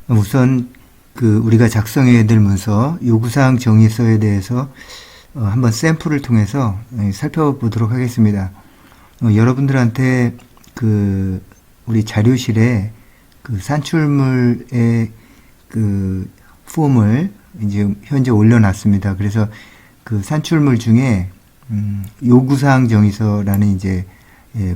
우선 우리가 작성해야 될 문서 요구사항 정의서에 대해서 한번 샘플을 통해서 살펴보도록 하겠습니다. 여러분들한테 우리 자료실에 산출물의 폼을 이제 현재 올려놨습니다. 그래서 산출물 중에 요구사항 정의서라는 이제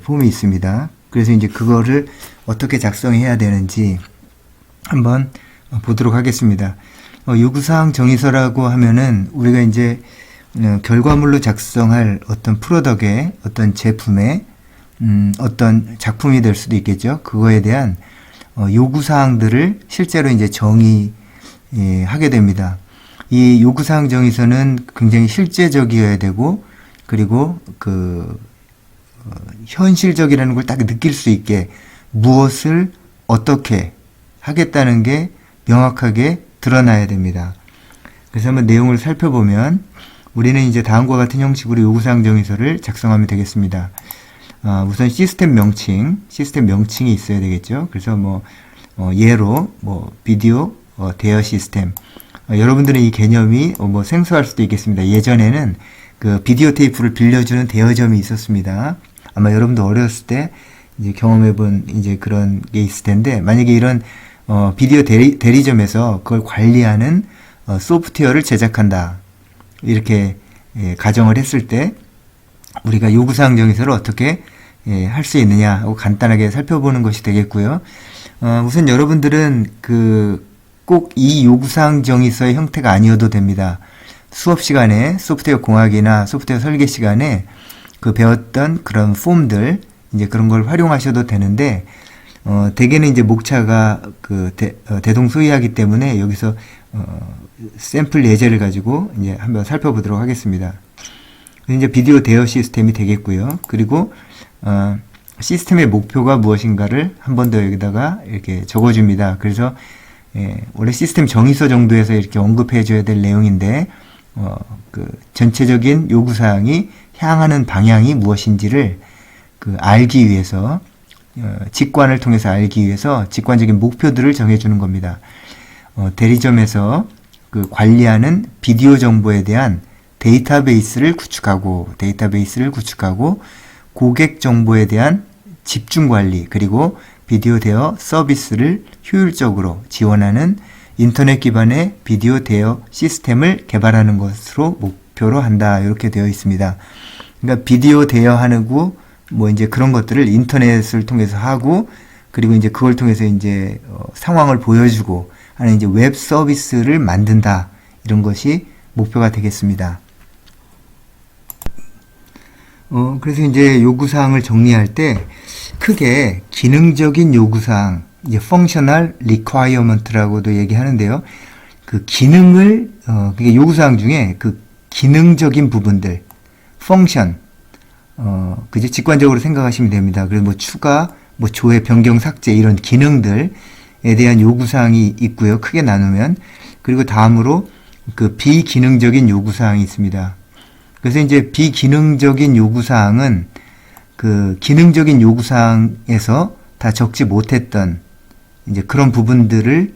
폼이 있습니다. 그래서 이제 그거를 어떻게 작성해야 되는지 한번 보도록 하겠습니다. 요구사항 정의서라고 하면은 우리가 이제 결과물로 작성할 어떤 프로덕트의 어떤 제품의 어떤 작품이 될 수도 있겠죠. 그거에 대한 요구사항들을 실제로 이제 정의하게 됩니다. 이 요구사항 정의서는 굉장히 실제적이어야 되고, 그리고 현실적이라는 걸 딱 느낄 수 있게 무엇을 어떻게 하겠다는 게 명확하게 드러나야 됩니다. 그래서 한번 내용을 살펴보면 우리는 이제 다음과 같은 형식으로 요구사항 정의서를 작성하면 되겠습니다. 우선 시스템 명칭이 있어야 되겠죠. 그래서 예로 비디오 대여 시스템. 여러분들은 이 개념이 생소할 수도 있겠습니다. 예전에는 비디오 테이프를 빌려주는 대여점이 있었습니다. 아마 여러분도 어렸을 때 이제 경험해본 이제 그런 게 있을 텐데, 만약에 이런 비디오 대리점에서 그걸 관리하는 소프트웨어를 제작한다, 이렇게 가정을 했을 때 우리가 요구사항 정의서를 어떻게 할 수 있느냐 하고 간단하게 살펴보는 것이 되겠고요. 우선 여러분들은 꼭 이 요구사항 정의서의 형태가 아니어도 됩니다. 수업 시간에 소프트웨어 공학이나 소프트웨어 설계 시간에 배웠던 그런 폼들, 이제 그런 걸 활용하셔도 되는데, 대개는 이제 목차가 대동소이하기 때문에 여기서 샘플 예제를 가지고 이제 한번 살펴보도록 하겠습니다. 이제 비디오 대여 시스템이 되겠고요. 그리고 시스템의 목표가 무엇인가를 한 번 더 여기다가 이렇게 적어줍니다. 그래서 원래 시스템 정의서 정도에서 이렇게 언급해 줘야 될 내용인데, 전체적인 요구사항이 향하는 방향이 무엇인지를 알기 위해서, 직관을 통해서 알기 위해서 직관적인 목표들을 정해주는 겁니다. 대리점에서 관리하는 비디오 정보에 대한 데이터베이스를 구축하고, 고객 정보에 대한 집중 관리, 그리고 비디오 대여 서비스를 효율적으로 지원하는 인터넷 기반의 비디오 대여 시스템을 개발하는 것으로 목표로 한다. 이렇게 되어 있습니다. 그러니까 비디오 대여하고 이제 그런 것들을 인터넷을 통해서 하고, 그리고 이제 그걸 통해서 이제 상황을 보여주고 하는 이제 웹 서비스를 만든다. 이런 것이 목표가 되겠습니다. 그래서 이제 요구사항을 정리할 때 크게 기능적인 요구사항, 이제 functional requirement라고도 얘기하는데요. 기능을, 그게 요구사항 중에 기능적인 부분들, function, 그저 직관적으로 생각하시면 됩니다. 그래서 추가, 조회, 변경, 삭제, 이런 기능들에 대한 요구사항이 있고요. 크게 나누면. 그리고 다음으로 비기능적인 요구사항이 있습니다. 그래서 이제 비기능적인 요구사항은 기능적인 요구사항에서 다 적지 못했던 이제 그런 부분들을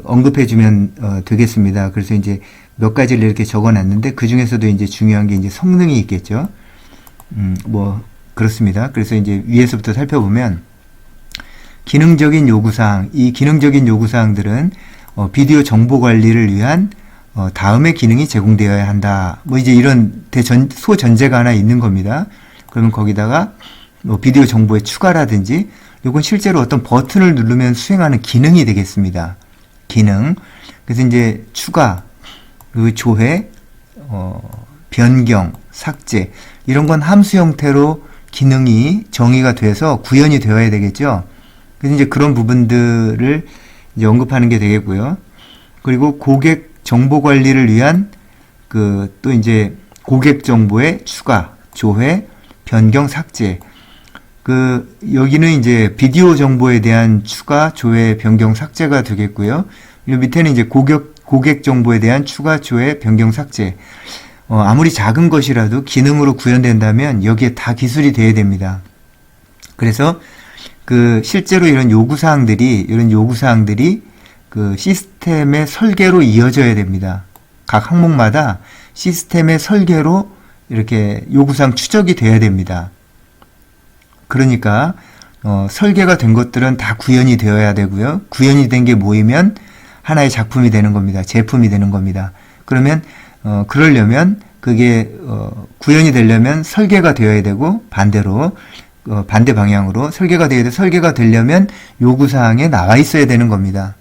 언급해주면 되겠습니다. 그래서 이제 몇 가지를 이렇게 적어놨는데, 그 중에서도 이제 중요한 게 이제 성능이 있겠죠. 그렇습니다. 그래서 이제 위에서부터 살펴보면 기능적인 요구사항, 이 기능적인 요구사항들은 비디오 정보 관리를 위한 다음의 기능이 제공되어야 한다. 이제 이런 소전제가 하나 있는 겁니다. 그러면 거기다가 비디오 정보의 추가라든지, 이건 실제로 어떤 버튼을 누르면 수행하는 기능이 되겠습니다. 기능. 그래서 이제 추가, 그리고 조회, 변경, 삭제, 이런 건 함수 형태로 기능이 정의가 돼서 구현이 되어야 되겠죠. 그래서 이제 그런 부분들을 이제 언급하는 게 되겠고요. 그리고 고객 정보 관리를 위한 또 이제 고객 정보의 추가, 조회, 변경, 삭제. 여기는 이제 비디오 정보에 대한 추가, 조회, 변경, 삭제가 되겠고요. 이 밑에는 이제 고객 정보에 대한 추가, 조회, 변경, 삭제. 아무리 작은 것이라도 기능으로 구현된다면 여기에 다 기술이 돼야 됩니다. 그래서 실제로 이런 요구사항들이 그 시스템의 설계로 이어져야 됩니다. 각 항목마다 시스템의 설계로 이렇게 요구사항 추적이 돼야 됩니다. 그러니까 설계가 된 것들은 다 구현이 되어야 되고요. 구현이 된 게 모이면 하나의 작품이 되는 겁니다. 제품이 되는 겁니다. 그러면 그러려면 그게 구현이 되려면 설계가 되어야 되고 반대로 반대 방향으로 설계가 되어야 돼. 설계가 되려면 요구사항에 나와 있어야 되는 겁니다.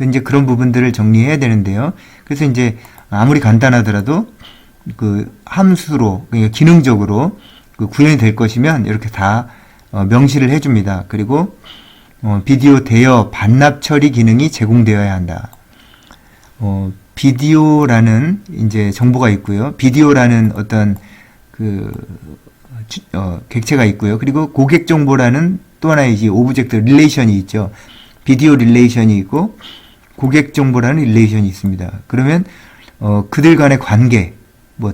이제 그런 부분들을 정리해야 되는데요. 그래서 이제 아무리 간단하더라도 그 함수로 그러니까 기능적으로 그 구현이 될 것이면 이렇게 다 명시를 해줍니다. 그리고 비디오 대여 반납 처리 기능이 제공되어야 한다. 비디오라는 이제 정보가 있고요. 비디오라는 어떤 그 객체가 있고요. 그리고 고객 정보라는 또 하나의 이제 오브젝트 릴레이션이 있죠. 비디오 릴레이션이 있고 고객 정보라는 릴레이션이 있습니다. 그러면 그들 간의 관계, 뭐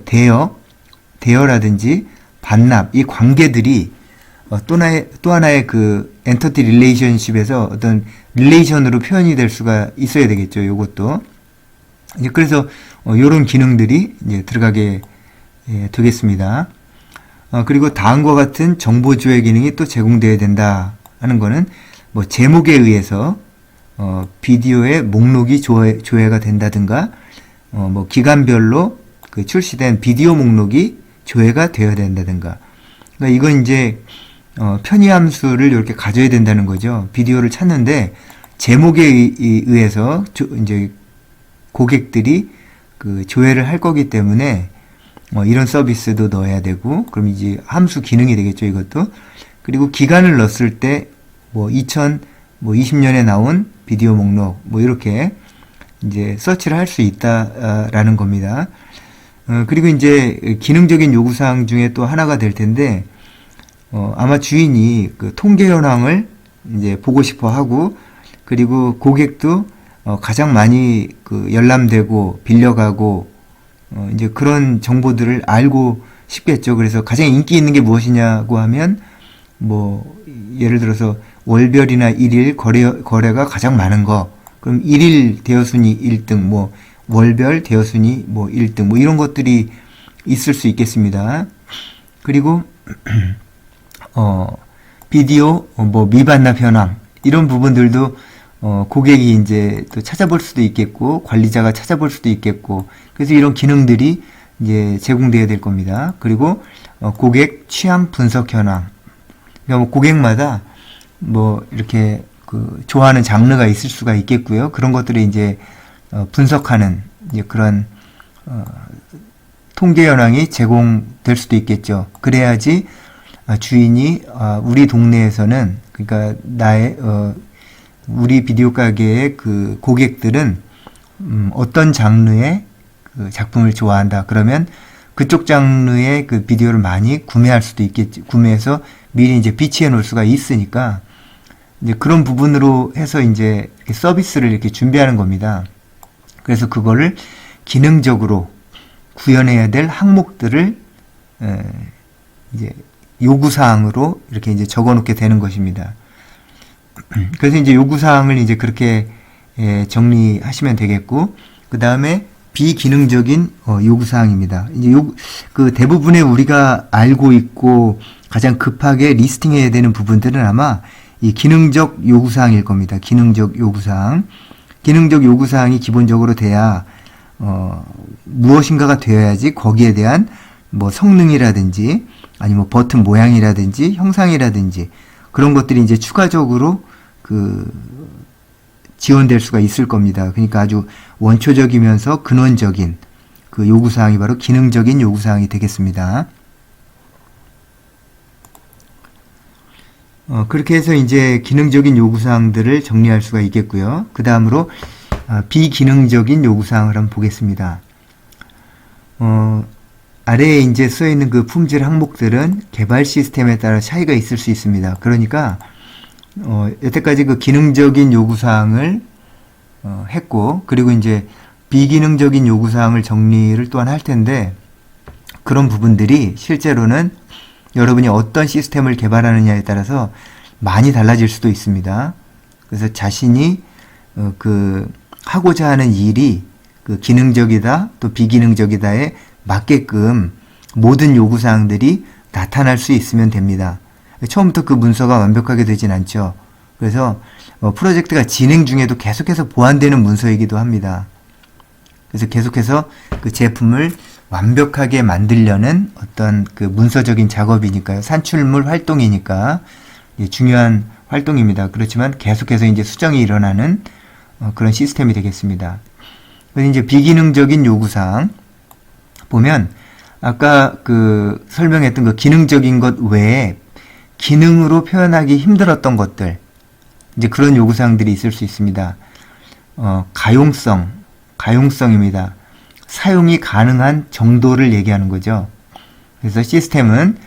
대여라든지 반납 이 관계들이 또 하나의 그 엔터티 릴레이션십에서 어떤 릴레이션으로 표현이 될 수가 있어야 되겠죠. 요것도 이제 그래서 요런 기능들이 이제 들어가게 되겠습니다. 그리고 다음과 같은 정보 조회 기능이 또 제공되어야 된다 하는 거는 뭐 제목에 의해서 비디오의 목록이 조회가 된다든가 뭐 기간별로 그 출시된 비디오 목록이 조회가 되어야 된다든가. 그러니까 이건 이제 편의 함수를 이렇게 가져야 된다는 거죠. 비디오를 찾는데 제목에 의해서 이제 고객들이 그 조회를 할 거기 때문에 이런 서비스도 넣어야 되고, 그럼 이제 함수 기능이 되겠죠, 이것도. 그리고 기간을 넣었을 때 뭐 2020년에 나온 비디오 목록 뭐 이렇게 이제 서치를 할 수 있다라는 겁니다. 그리고 이제 기능적인 요구사항 중에 또 하나가 될 텐데 아마 주인이 그 통계 현황을 이제 보고 싶어 하고, 그리고 고객도 가장 많이 그 열람되고 빌려가고 이제 그런 정보들을 알고 싶겠죠. 그래서 가장 인기 있는 게 무엇이냐고 하면 뭐 예를 들어서 월별이나 일일 거래가 가장 많은 거, 그럼 일일 대여순위 1등, 뭐 월별 대여순위 뭐 1등 뭐 이런 것들이 있을 수 있겠습니다. 그리고 비디오 뭐 미반납 현황 이런 부분들도 고객이 이제 또 찾아볼 수도 있겠고 관리자가 찾아볼 수도 있겠고, 그래서 이런 기능들이 이제 제공되어야 될 겁니다. 그리고 고객 취향 분석 현황, 그러니까 뭐 고객마다 뭐 이렇게 그 좋아하는 장르가 있을 수가 있겠고요. 그런 것들이 이제 분석하는 이제 그런 통계 현황이 제공될 수도 있겠죠. 그래야지 주인이 우리 동네에서는, 그러니까 우리 비디오 가게의 그 고객들은 어떤 장르의 그 작품을 좋아한다. 그러면 그쪽 장르의 그 비디오를 많이 구매할 수도 있겠지. 구매해서 미리 이제 비치해 놓을 수가 있으니까 이제 그런 부분으로 해서 이제 서비스를 이렇게 준비하는 겁니다. 그래서 그거를 기능적으로 구현해야 될 항목들을 이제 요구사항으로 이렇게 이제 적어 놓게 되는 것입니다. 그래서 이제 요구사항을 이제 그렇게 정리하시면 되겠고, 그 다음에 비기능적인 요구사항입니다. 이제 그 대부분의 우리가 알고 있고 가장 급하게 리스팅해야 되는 부분들은 아마 이 기능적 요구사항일 겁니다. 기능적 요구사항. 기능적 요구사항이 기본적으로 돼야 무엇인가가 되어야지 거기에 대한 뭐 성능이라든지 아니면 뭐 버튼 모양이라든지 형상이라든지 그런 것들이 이제 추가적으로 그 지원될 수가 있을 겁니다. 그러니까 아주 원초적이면서 근원적인 그 요구사항이 바로 기능적인 요구사항이 되겠습니다. 그렇게 해서 이제 기능적인 요구사항들을 정리할 수가 있겠고요. 그 다음으로 비기능적인 요구사항을 한번 보겠습니다. 아래에 이제 써 있는 그 품질 항목들은 개발 시스템에 따라 차이가 있을 수 있습니다. 그러니까 여태까지 그 기능적인 요구사항을 했고, 그리고 이제 비기능적인 요구사항을 정리를 또한 할 텐데, 그런 부분들이 실제로는 여러분이 어떤 시스템을 개발하느냐에 따라서 많이 달라질 수도 있습니다. 그래서 자신이 하고자 하는 일이 기능적이다 또 비기능적이다에 맞게끔 모든 요구사항들이 나타날 수 있으면 됩니다. 처음부터 그 문서가 완벽하게 되진 않죠. 그래서 프로젝트가 진행 중에도 계속해서 보완되는 문서이기도 합니다. 그래서 계속해서 그 제품을 완벽하게 만들려는 어떤 문서적인 작업이니까요. 산출물 활동이니까 중요한 활동입니다. 그렇지만 계속해서 이제 수정이 일어나는 그런 시스템이 되겠습니다. 그래서 이제 비기능적인 요구사항 보면 아까 설명했던 기능적인 것 외에 기능으로 표현하기 힘들었던 것들 이제 그런 요구사항들이 있을 수 있습니다. 가용성입니다. 사용이 가능한 정도를 얘기하는 거죠. 그래서 시스템은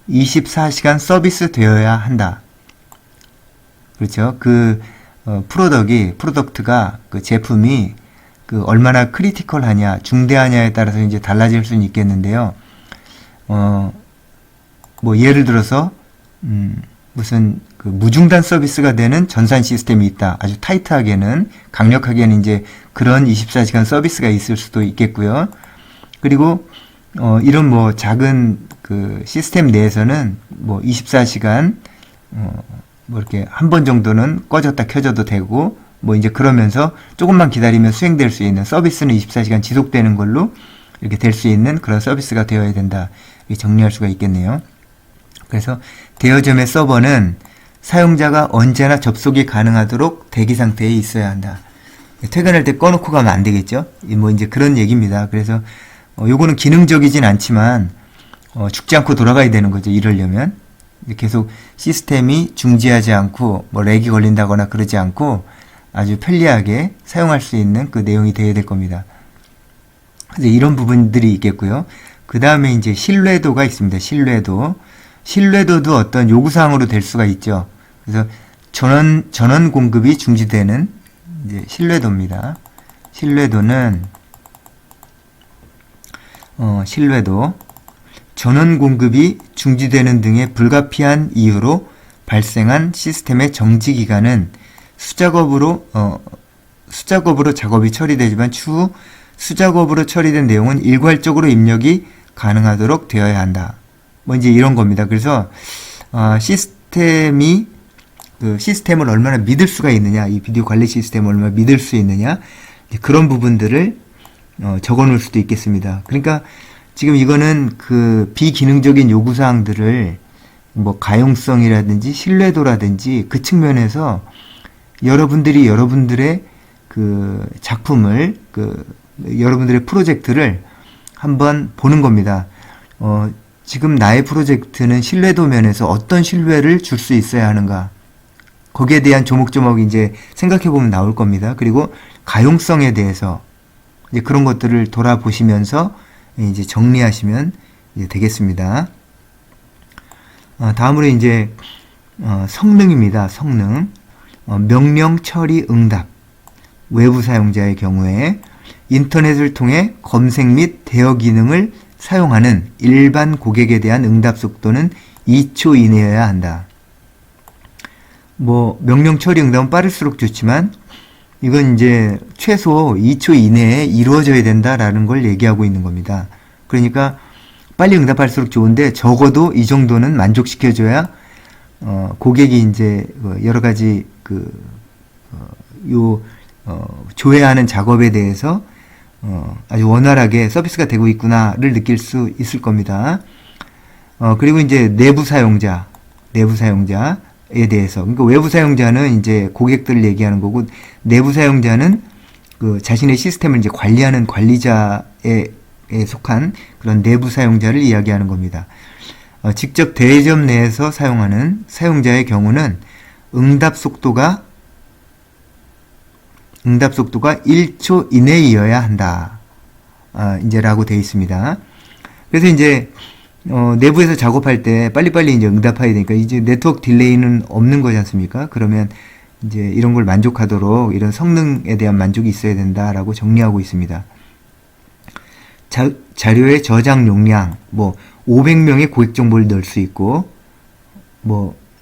24시간 서비스 되어야 한다. 그렇죠. 프로덕트가 제품이 얼마나 크리티컬하냐, 중대하냐에 따라서 이제 달라질 수는 있겠는데요. 예를 들어서, 무슨 무중단 서비스가 되는 전산 시스템이 있다. 아주 타이트하게는, 강력하게는 이제 그런 24시간 서비스가 있을 수도 있겠고요. 그리고, 이런 작은 시스템 내에서는 24시간, 이렇게 한 번 정도는 꺼졌다 켜져도 되고, 이제 그러면서 조금만 기다리면 수행될 수 있는 서비스는 24시간 지속되는 걸로 이렇게 될 수 있는 그런 서비스가 되어야 된다. 이렇게 정리할 수가 있겠네요. 그래서 대여점의 서버는 사용자가 언제나 접속이 가능하도록 대기 상태에 있어야 한다. 퇴근할 때 꺼놓고 가면 안 되겠죠? 이제 그런 얘기입니다. 그래서 요거는 기능적이진 않지만 죽지 않고 돌아가야 되는 거죠. 이러려면 계속 시스템이 중지하지 않고 렉이 걸린다거나 그러지 않고 아주 편리하게 사용할 수 있는 그 내용이 되어야 될 겁니다. 그래서 이런 부분들이 있겠고요. 그 다음에 이제 신뢰도가 있습니다. 신뢰도도 어떤 요구사항으로 될 수가 있죠. 그래서 전원 공급이 중지되는 이제 신뢰도입니다. 신뢰도 전원 공급이 중지되는 등의 불가피한 이유로 발생한 시스템의 정지 기간은 수작업으로 작업이 처리되지만 추후 수작업으로 처리된 내용은 일괄적으로 입력이 가능하도록 되어야 한다. 이제 이런 겁니다. 그래서 시스템을 얼마나 믿을 수가 있느냐, 이 비디오 관리 시스템을 얼마나 믿을 수 있느냐, 그런 부분들을 적어 놓을 수도 있겠습니다. 그러니까 지금 이거는 비기능적인 요구사항들을 가용성이라든지 신뢰도라든지 그 측면에서 여러분들이 여러분들의 작품을 여러분들의 프로젝트를 한번 보는 겁니다. 지금 나의 프로젝트는 신뢰도 면에서 어떤 신뢰를 줄 수 있어야 하는가? 거기에 대한 조목조목 이제 생각해 보면 나올 겁니다. 그리고 가용성에 대해서 이제 그런 것들을 돌아보시면서 이제 정리하시면 이제 되겠습니다. 다음으로 이제 성능입니다. 성능. 명령 처리 응답. 외부 사용자의 경우에 인터넷을 통해 검색 및 대여 기능을 사용하는 일반 고객에 대한 응답 속도는 2초 이내여야 한다. 명령 처리 응답은 빠를수록 좋지만 이건 이제 최소 2초 이내에 이루어져야 된다라는 걸 얘기하고 있는 겁니다. 그러니까 빨리 응답할수록 좋은데 적어도 이 정도는 만족시켜줘야 고객이 이제 여러 가지 조회하는 작업에 대해서 아주 원활하게 서비스가 되고 있구나를 느낄 수 있을 겁니다. 그리고 이제 내부 사용자에 대해서, 그러니까 외부 사용자는 이제 고객들을 얘기하는 거고, 내부 사용자는 자신의 시스템을 이제 관리하는 관리자에 속한 그런 내부 사용자를 이야기하는 겁니다. 직접 대여점 내에서 사용하는 사용자의 경우는 응답 속도가 1초 이내이어야 한다. 이제 라고 되어 있습니다. 그래서 이제 내부에서 작업할 때 빨리빨리 이제 응답해야 되니까 이제 네트워크 딜레이는 없는 거지 않습니까? 그러면 이제 이런 걸 만족하도록 이런 성능에 대한 만족이 있어야 된다라고 정리하고 있습니다. 자료의 저장 용량 500명의 고객 정보를 넣을 수 있고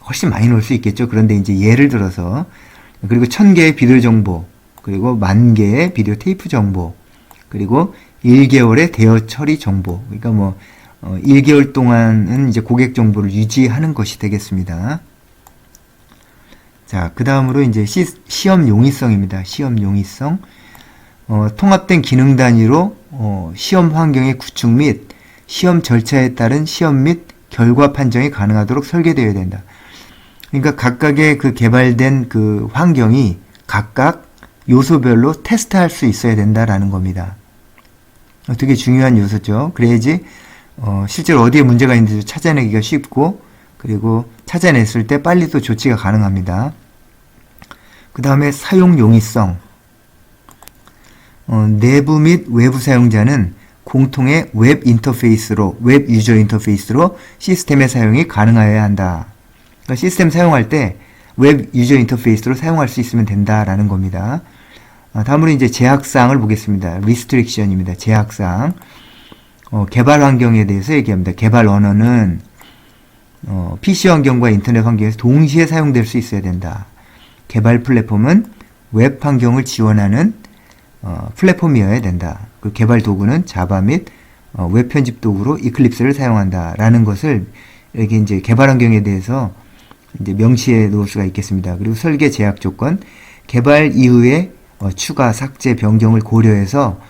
훨씬 많이 넣을 수 있겠죠. 그런데 이제 예를 들어서 그리고 1000개의 비디오 정보 그리고 10,000개의 비디오 테이프 정보, 그리고 1개월의 대여 처리 정보. 그러니까 뭐 1개월 동안은 이제 고객 정보를 유지하는 것이 되겠습니다. 자, 그 다음으로 이제 시험 용이성입니다. 시험 용이성. 통합된 기능 단위로 시험 환경의 구축 및 시험 절차에 따른 시험 및 결과 판정이 가능하도록 설계되어야 된다. 그러니까 각각의 그 개발된 그 환경이 각각 요소별로 테스트할 수 있어야 된다라는 겁니다. 되게 중요한 요소죠. 그래야지 실제로 어디에 문제가 있는지 찾아내기가 쉽고, 그리고 찾아냈을 때 빨리 또 조치가 가능합니다. 그 다음에 사용 용이성. 내부 및 외부 사용자는 공통의 웹 인터페이스로, 웹 유저 인터페이스로 시스템의 사용이 가능하여야 한다. 그러니까 시스템 사용할 때 웹 유저 인터페이스로 사용할 수 있으면 된다라는 겁니다. 다음으로 이제 제약사항을 보겠습니다. 리스트릭션입니다. 제약사항. 개발 환경에 대해서 얘기합니다. 개발 언어는 PC 환경과 인터넷 환경에서 동시에 사용될 수 있어야 된다. 개발 플랫폼은 웹 환경을 지원하는 플랫폼이어야 된다. 그 개발 도구는 자바 및 웹 편집 도구로 이클립스를 사용한다라는 것을 이렇게 이제 개발 환경에 대해서 이제 명시해 놓을 수가 있겠습니다. 그리고 설계 제약 조건, 개발 이후에 추가, 삭제, 변경을 고려해서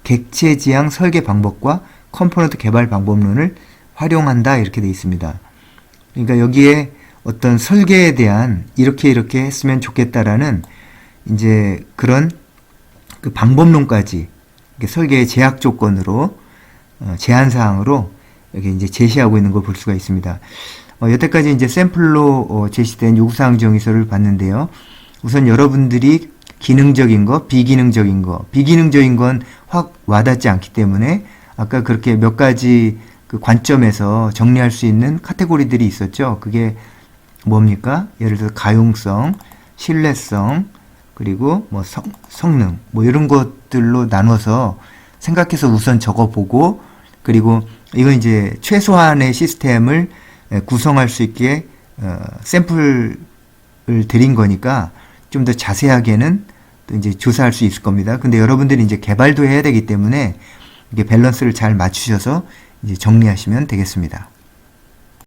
객체 지향 설계 방법과 컴포넌트 개발 방법론을 활용한다 이렇게 되어 있습니다. 그러니까 여기에 어떤 설계에 대한 이렇게 했으면 좋겠다라는 이제 그런 그 방법론까지 설계의 제약 조건으로 제한 사항으로 여기 이제 제시하고 있는 걸 볼 수가 있습니다. 여태까지 이제 샘플로 제시된 요구사항 정의서를 봤는데요. 우선 여러분들이 기능적인 거, 비기능적인 건 확 와닿지 않기 때문에 아까 그렇게 몇 가지 그 관점에서 정리할 수 있는 카테고리들이 있었죠. 그게 뭡니까? 예를 들어서 가용성, 신뢰성, 그리고 뭐 성능, 뭐 이런 것들로 나눠서 생각해서 우선 적어보고, 그리고 이건 이제 최소한의 시스템을 구성할 수 있게 샘플을 드린 거니까 좀 더 자세하게는 또 이제 조사할 수 있을 겁니다. 근데 여러분들이 이제 개발도 해야 되기 때문에 이게 밸런스를 잘 맞추셔서 이제 정리하시면 되겠습니다.